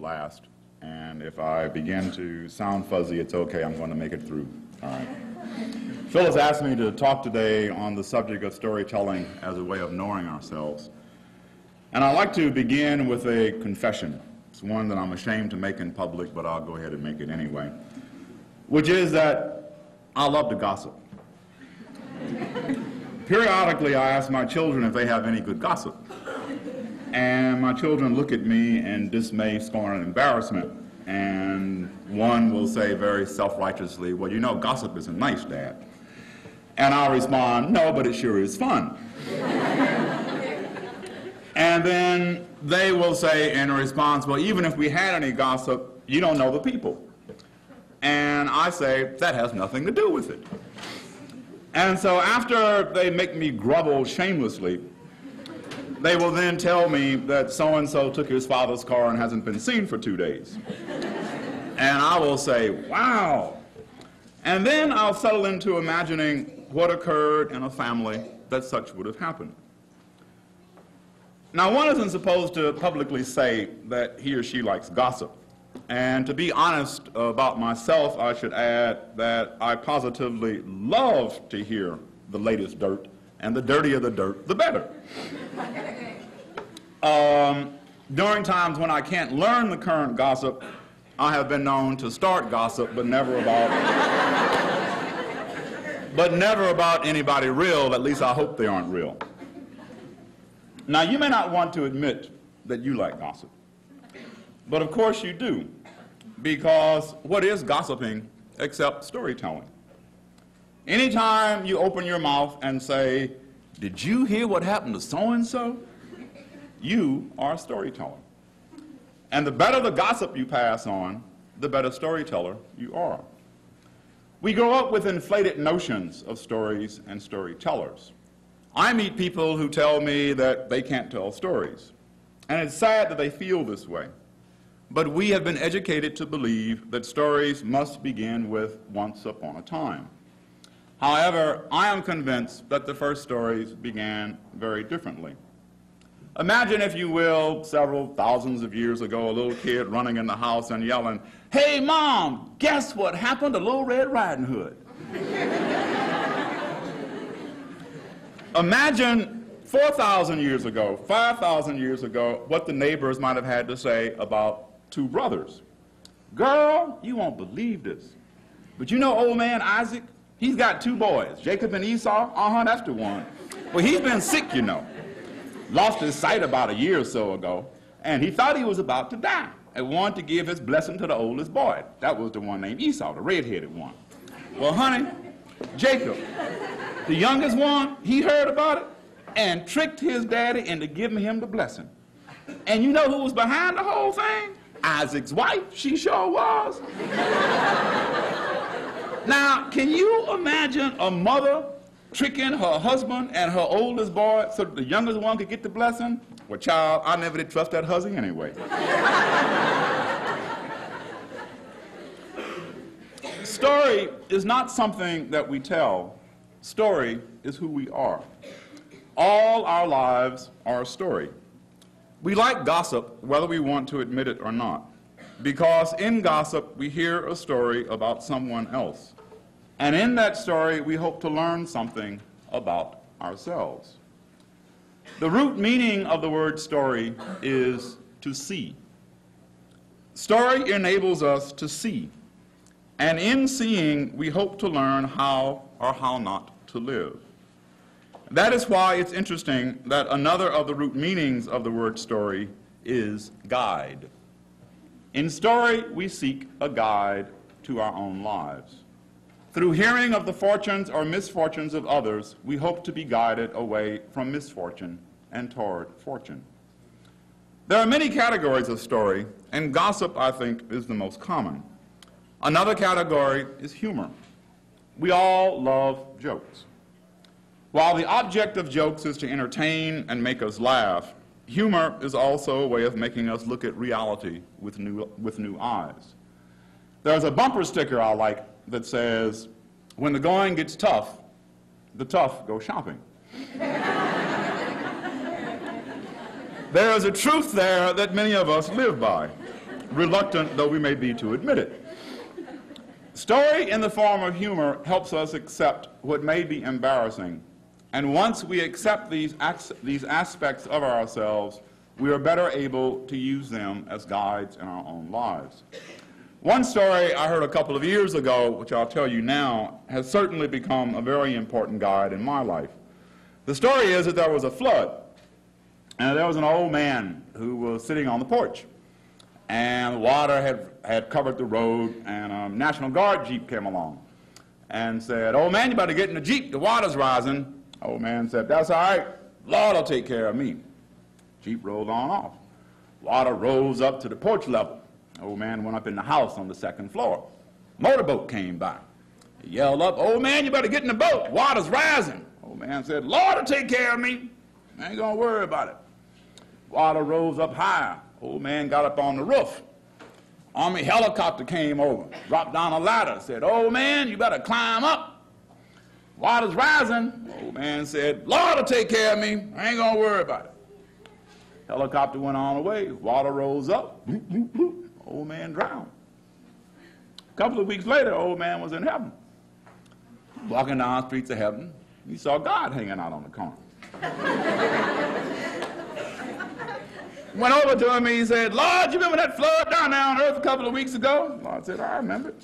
last. And if I begin to sound fuzzy, it's okay, I'm going to make it through. All right. Phil has asked me to talk today on the subject of storytelling as a way of knowing ourselves. And I'd like to begin with a confession. It's one that I'm ashamed to make in public, but I'll go ahead and make it anyway, which is that I love to gossip. Periodically, I ask my children if they have any good gossip. And my children look at me in dismay, scorn, and embarrassment. And one will say very self-righteously, well, you know, gossip isn't nice, Dad. And I'll respond, no, but it sure is fun. And then they will say in response, well, even if we had any gossip, you don't know the people. And I say, that has nothing to do with it. And so after they make me grovel shamelessly, they will then tell me that so-and-so took his father's car and hasn't been seen for 2 days. And I will say, wow. And then I'll settle into imagining what occurred in a family that such would have happened. Now, one isn't supposed to publicly say that he or she likes gossip. And to be honest about myself, I should add that I positively love to hear the latest dirt, and the dirtier the dirt, the better. During times when I can't learn the current gossip, I have been known to start gossip, but never about anybody real. At least I hope they aren't real. Now, you may not want to admit that you like gossip, but of course you do, because what is gossiping except storytelling? Anytime you open your mouth and say, did you hear what happened to so-and-so? You are a storyteller. And the better the gossip you pass on, the better storyteller you are. We grow up with inflated notions of stories and storytellers. I meet people who tell me that they can't tell stories. And it's sad that they feel this way. But we have been educated to believe that stories must begin with once upon a time. However, I am convinced that the first stories began very differently. Imagine, if you will, several thousands of years ago, a little kid running in the house and yelling, hey, Mom, guess what happened to Little Red Riding Hood? Imagine 4,000 years ago, 5,000 years ago, what the neighbors might have had to say about two brothers. Girl, you won't believe this, but you know old man Isaac? He's got 2 boys, Jacob and Esau. That's the one. Well, he's been sick, you know. Lost his sight about a year or so ago, and he thought he was about to die and wanted to give his blessing to the oldest boy. That was the one named Esau, the red-headed one. Well, honey, Jacob, the youngest one, he heard about it and tricked his daddy into giving him the blessing. And you know who was behind the whole thing? Isaac's wife. She sure was. Now, can you imagine a mother tricking her husband and her oldest boy so that the youngest one could get the blessing? Well, child, I never did trust that husband anyway. Story is not something that we tell. Story is who we are. All our lives are a story. We like gossip, whether we want to admit it or not, because in gossip we hear a story about someone else. And in that story, we hope to learn something about ourselves. The root meaning of the word story is to see. Story enables us to see. And in seeing, we hope to learn how or how not to live. That is why it's interesting that another of the root meanings of the word story is guide. In story, we seek a guide to our own lives. Through hearing of the fortunes or misfortunes of others, we hope to be guided away from misfortune and toward fortune. There are many categories of story, and gossip, I think, is the most common. Another category is humor. We all love jokes. While the object of jokes is to entertain and make us laugh, humor is also a way of making us look at reality with new eyes. There's a bumper sticker I like that says, when the going gets tough, the tough go shopping. There is a truth there that many of us live by. reluctant though we may be to admit it. Story in the form of humor helps us accept what may be embarrassing. And once we accept these aspects of ourselves, we are better able to use them as guides in our own lives. One story I heard a couple of years ago, which I'll tell you now, has certainly become a very important guide in my life. The story is that there was a flood, and there was an old man who was sitting on the porch, and the water had covered the road, and a National Guard jeep came along and said, "Old man, you better get in the jeep, the water's rising." Old man said, "That's all right, Lord will take care of me." Jeep rolled on off. Water rose up to the porch level. Old man went up in the house on the second floor. Motorboat came by. He yelled up, "Old man, you better get in the boat, water's rising." Old man said, "Lord will take care of me. I ain't gonna worry about it." Water rose up higher. Old man got up on the roof. Army helicopter came over, dropped down a ladder, said, "Old man, you better climb up. Water's rising." Old man said, "Lord will take care of me. I ain't gonna worry about it." Helicopter went on away. Water rose up. Bloop, bloop, bloop. Old man drowned. A couple of weeks later, old man was in heaven. Walking down the streets of heaven, he saw God hanging out on the corner. Went over to him and he said, "Lord, you remember that flood down there on earth a couple of weeks ago?" Lord said, "I remember it."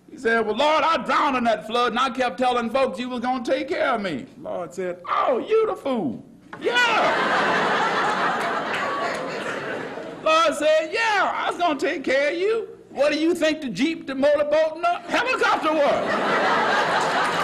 He said, "Well, Lord, I drowned in that flood and I kept telling folks you was going to take care of me." Lord said, "Oh, you the fool." "Yeah." Lord said, "Yeah, I was going to take care of you. What do you think the jeep, the motorboat, and the helicopter was?"